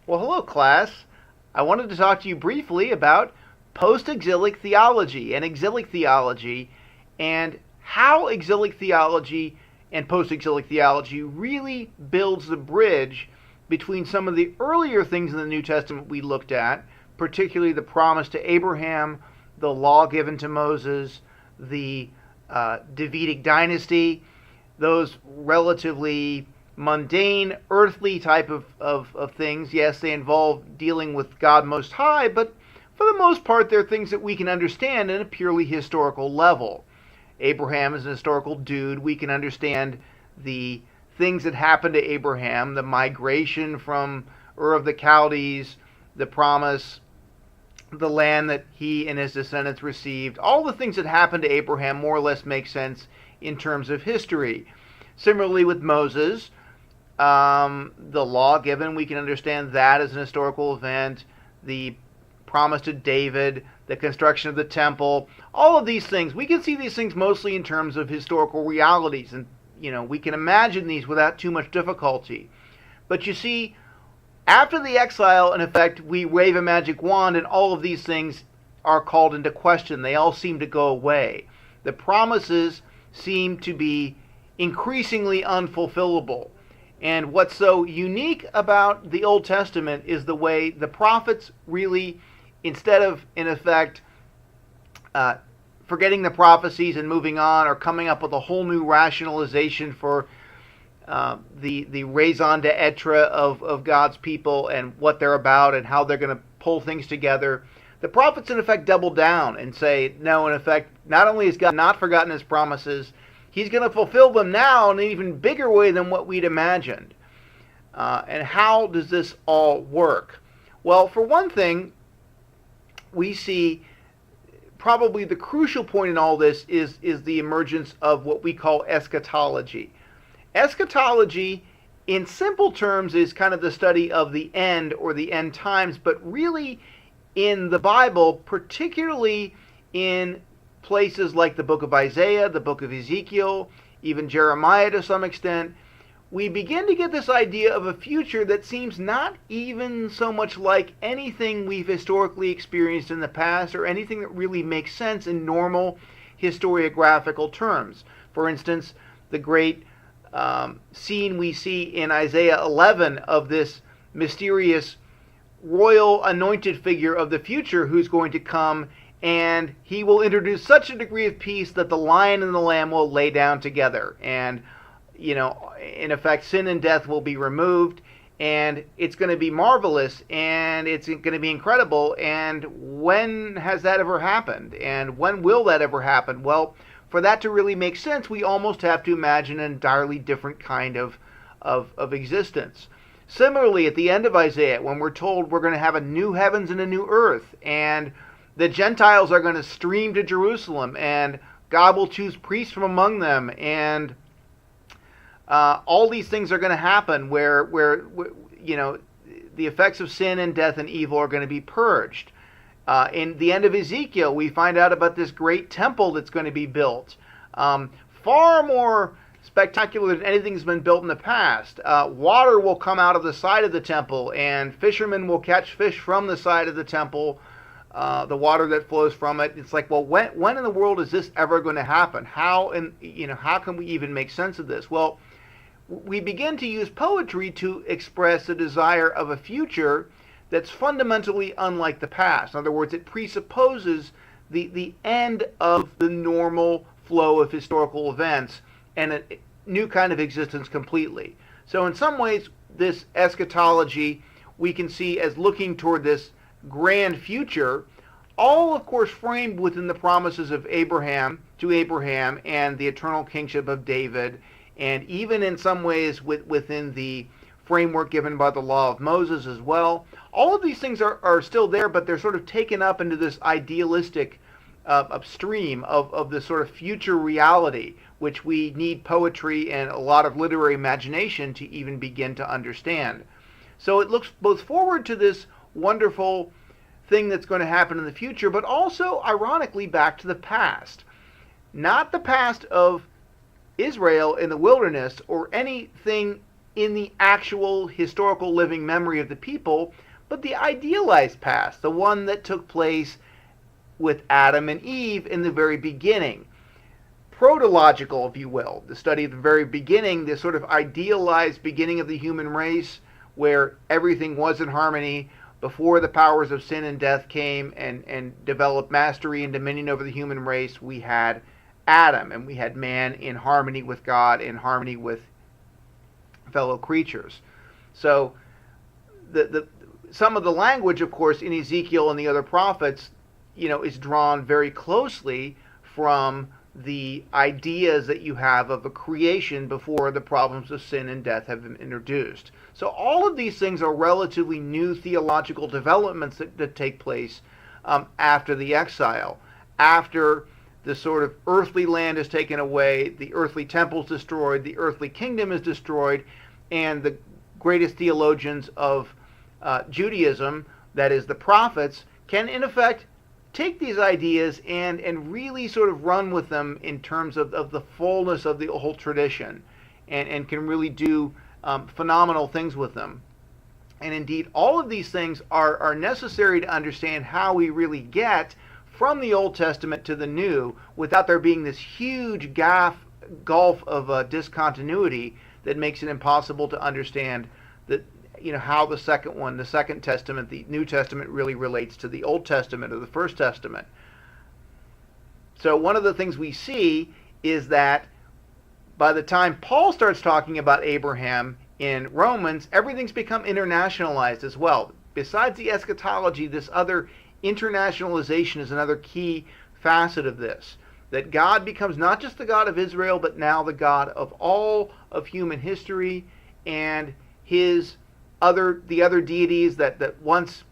Well, hello, class. I wanted to talk to you briefly about post-exilic theology and exilic theology and how exilic theology and post-exilic theology really builds the bridge between some of the earlier things in the New Testament we looked at, particularly the promise to Abraham, the law given to Moses, the Davidic dynasty, those relatively mundane, earthly type of things. Yes, they involve dealing with God Most High, but for the most part, they're things that we can understand at a purely historical level. Abraham is an historical dude. We can understand the things that happened to Abraham, the migration from Ur of the Chaldees, the promise, the land that he and his descendants received. All the things that happened to Abraham more or less make sense in terms of history. Similarly with Moses, the law given, we can understand that as an historical event. The promise to David, the construction of the temple, all of these things, we can see these things mostly in terms of historical realities, and we can imagine these without too much difficulty. But you see, after the exile, in effect, we wave a magic wand and all of these things are called into question. They all seem to go away. The promises seem to be increasingly unfulfillable. And what's so unique about the Old Testament is the way the prophets really, instead of, in effect, forgetting the prophecies and moving on, or coming up with a whole new rationalization for the raison d'etre of God's people and what they're about and how they're going to pull things together, the prophets, in effect, double down and say, no, in effect, not only has God not forgotten his promises, he's going to fulfill them now in an even bigger way than what we'd imagined. And how does this all work? Well, for one thing, we see probably the crucial point in all this is the emergence of what we call eschatology. Eschatology, in simple terms, is kind of the study of the end or the end times, but really in the Bible, particularly in places like the book of Isaiah, the book of Ezekiel, even Jeremiah to some extent, we begin to get this idea of a future that seems not even so much like anything we've historically experienced in the past or anything that really makes sense in normal historiographical terms. For instance, the great scene we see in Isaiah 11 of this mysterious royal anointed figure of the future who's going to come, and he will introduce such a degree of peace that the lion and the lamb will lay down together. And, in effect, sin and death will be removed, and it's going to be marvelous, and it's going to be incredible. And when has that ever happened? And when will that ever happen? Well, for that to really make sense, we almost have to imagine an entirely different kind of existence. Similarly, at the end of Isaiah, when we're told we're going to have a new heavens and a new earth, and the Gentiles are going to stream to Jerusalem, and God will choose priests from among them, and all these things are going to happen where the effects of sin and death and evil are going to be purged. In the end of Ezekiel, we find out about this great temple that's going to be built. Far more spectacular than anything that's been built in the past. Water will come out of the side of the temple, and fishermen will catch fish from the side of the temple, the water that flows from it. It's like, well, when in the world is this ever going to happen? How can we even make sense of this? Well, we begin to use poetry to express the desire of a future that's fundamentally unlike the past. In other words, it presupposes the end of the normal flow of historical events and a new kind of existence completely. So in some ways, this eschatology we can see as looking toward this grand future, all of course framed within the promises of Abraham and the eternal kingship of David, and even in some ways within the framework given by the law of Moses as well. All of these things are still there, but they're sort of taken up into this idealistic upstream of this sort of future reality, which we need poetry and a lot of literary imagination to even begin to understand. So it looks both forward to this wonderful thing that's going to happen in the future, but also, ironically, back to the past. Not the past of Israel in the wilderness or anything in the actual historical living memory of the people, but the idealized past, the one that took place with Adam and Eve in the very beginning. Protological, if you will, the study of the very beginning, this sort of idealized beginning of the human race where everything was in harmony before the powers of sin and death came and developed mastery and dominion over the human race. We had Adam, and we had man in harmony with God, in harmony with fellow creatures. So some of the language, of course, in Ezekiel and the other prophets, is drawn very closely from the ideas that you have of a creation before the problems of sin and death have been introduced. So all of these things are relatively new theological developments that take place after the exile, after the sort of earthly land is taken away, the earthly temple is destroyed, the earthly kingdom is destroyed, and the greatest theologians of Judaism, that is the prophets, can in effect take these ideas and really sort of run with them in terms of the fullness of the whole tradition, and can really do phenomenal things with them. And indeed, all of these things are necessary to understand how we really get from the Old Testament to the New without there being this huge gulf of discontinuity that makes it impossible to understand that how the Second Testament, the New Testament, really relates to the Old Testament or the First Testament. So one of the things we see is that by the time Paul starts talking about Abraham in Romans, everything's become internationalized as well. Besides the eschatology, this other internationalization is another key facet of this. That God becomes not just the God of Israel, but now the God of all of human history, and the other deities that once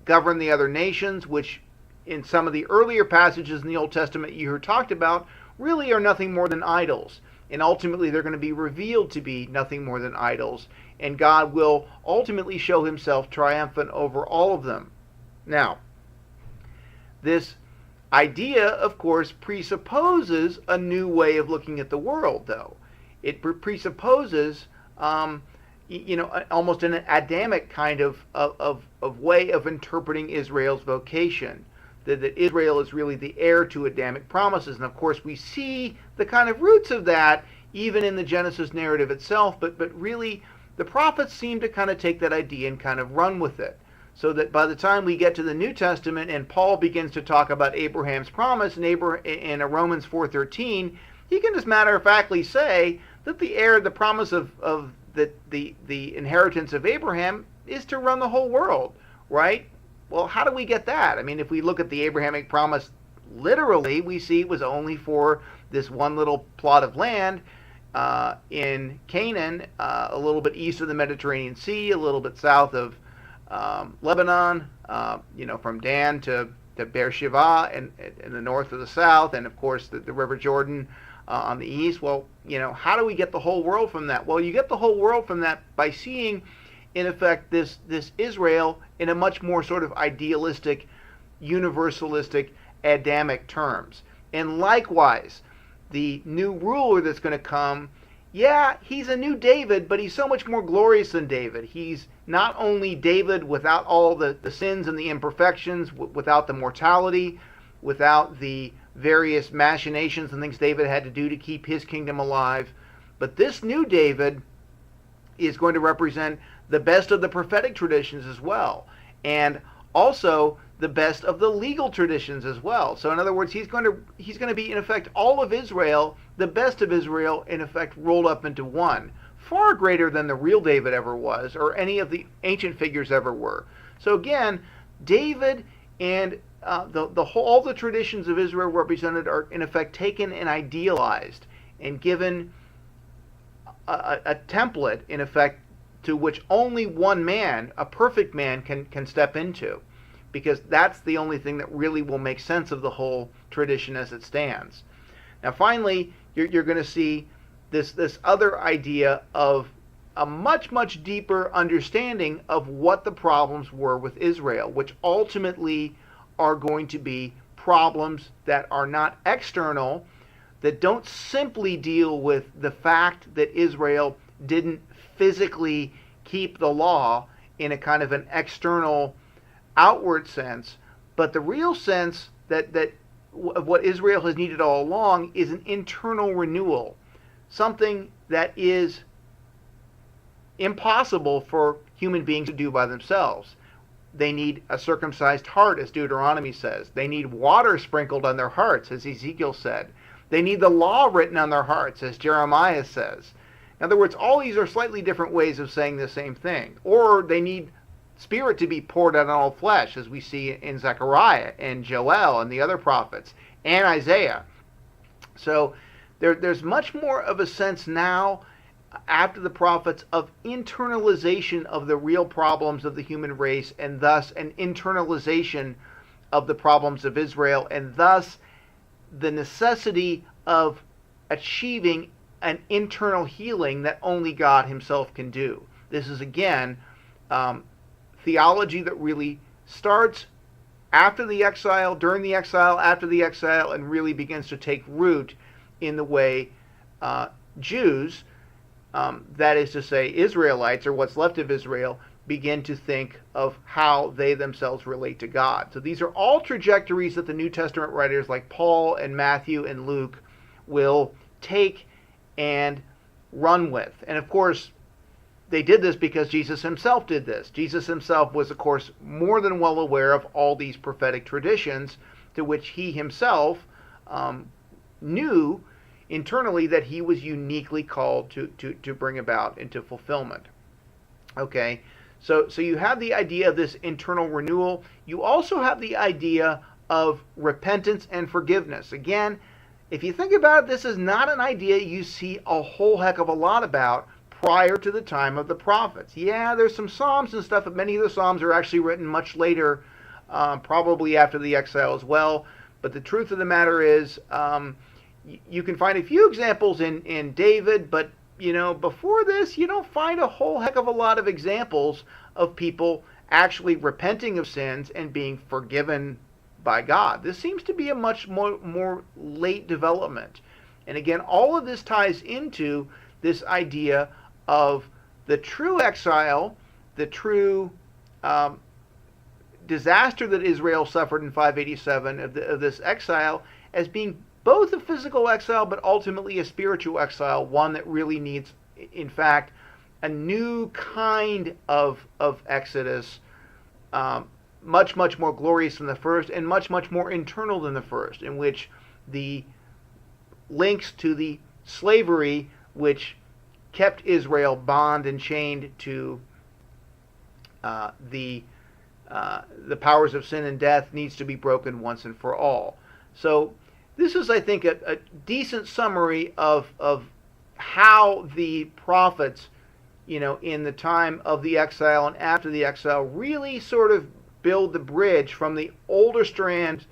governed the other nations, which in some of the earlier passages in the Old Testament you heard talked about, really are nothing more than idols. And ultimately they're going to be revealed to be nothing more than idols. And God will ultimately show himself triumphant over all of them. Now, this idea, of course, presupposes a new way of looking at the world, though. It presupposes almost an Adamic kind of way of interpreting Israel's vocation. That Israel is really the heir to Adamic promises. And of course we see the kind of roots of that even in the Genesis narrative itself, but really the prophets seem to kind of take that idea and kind of run with it. So that by the time we get to the New Testament and Paul begins to talk about Abraham's promise in Romans 4:13, he can just matter-of-factly say that the promise of the inheritance of Abraham is to run the whole world, right? Well, how do we get that? I mean, if we look at the Abrahamic promise literally, we see it was only for this one little plot of land in Canaan, a little bit east of the Mediterranean Sea, a little bit south of Lebanon, from Dan to Beersheba, and in the north or the south, and of course the River Jordan on the east. Well, how do we get the whole world from that? Well, you get the whole world from that by seeing, in effect, this Israel in a much more sort of idealistic, universalistic, Adamic terms. And likewise, the new ruler that's going to come, yeah, he's a new David, but he's so much more glorious than David. He's not only David without all the sins and the imperfections, without the mortality, without the various machinations and things David had to do to keep his kingdom alive, but this new David is going to represent the best of the prophetic traditions as well, and also the best of the legal traditions as well. So in other words, he's going to be in effect all of Israel, the best of Israel, in effect rolled up into one, far greater than the real David ever was, or any of the ancient figures ever were. So again, David and all the traditions of Israel represented are in effect taken and idealized and given a template, in effect, to which only one man, a perfect man, can step into, because that's the only thing that really will make sense of the whole tradition as it stands. Now finally, you're going to see this other idea of a much, much deeper understanding of what the problems were with Israel, which ultimately are going to be problems that are not external, that don't simply deal with the fact that Israel didn't physically keep the law in a kind of an external, outward sense, but the real sense that of what Israel has needed all along is an internal renewal, something that is impossible for human beings to do by themselves. They need a circumcised heart, as Deuteronomy says. They need water sprinkled on their hearts, as Ezekiel said. They need the law written on their hearts, as Jeremiah says. In other words, all these are slightly different ways of saying the same thing. Or they need Spirit to be poured out on all flesh, as we see in Zechariah and Joel and the other prophets and Isaiah. So there's much more of a sense now, after the prophets, of internalization of the real problems of the human race, and thus an internalization of the problems of Israel, and thus the necessity of achieving an internal healing that only God himself can do. This is, again, theology that really starts after the exile, during the exile, after the exile, and really begins to take root in the way Jews, that is to say Israelites, or what's left of Israel, begin to think of how they themselves relate to God. So these are all trajectories that the New Testament writers like Paul and Matthew and Luke will take and run with. And of course, they did this because Jesus himself did this. Jesus himself was, of course, more than well aware of all these prophetic traditions, to which he himself knew internally that he was uniquely called to bring about into fulfillment. Okay, so you have the idea of this internal renewal. You also have the idea of repentance and forgiveness. Again, if you think about it, this is not an idea you see a whole heck of a lot about prior to the time of the prophets. Yeah, there's some Psalms and stuff, but many of the Psalms are actually written much later, probably after the exile as well. But the truth of the matter is, you can find a few examples in David, but before this, you don't find a whole heck of a lot of examples of people actually repenting of sins and being forgiven by God. This seems to be a much more late development. And again, all of this ties into this idea of the true exile, the true disaster that Israel suffered in 587 of this exile, as being both a physical exile but ultimately a spiritual exile, one that really needs, in fact, a new kind of exodus, much more glorious than the first, and much more internal than the first, in which the links to the slavery which kept Israel bound and chained to the powers of sin and death needs to be broken once and for all. So this is, I think, a decent summary of how the prophets, in the time of the exile and after the exile, really sort of build the bridge from the older strands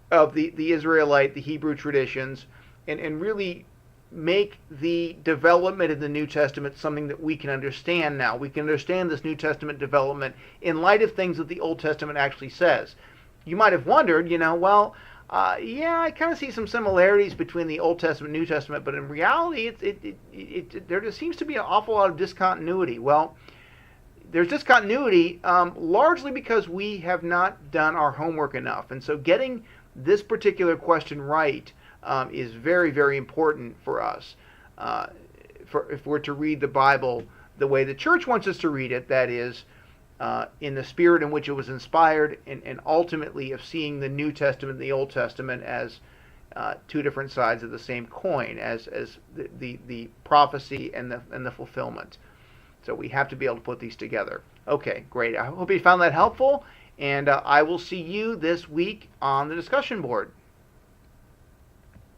of the Israelite, the Hebrew traditions, and really make the development of the New Testament something that we can understand now. We can understand this New Testament development in light of things that the Old Testament actually says. You might have wondered, yeah, I kind of see some similarities between the Old Testament and New Testament, but in reality, there just seems to be an awful lot of discontinuity. Well, there's discontinuity largely because we have not done our homework enough. And so getting this particular question right is very, very important for us. If we're to read the Bible the way the church wants us to read it, that is, in the spirit in which it was inspired, and ultimately of seeing the New Testament and the Old Testament as two different sides of the same coin, as the prophecy and the fulfillment. So we have to be able to put these together. Okay, great. I hope you found that helpful, and I will see you this week on the discussion board.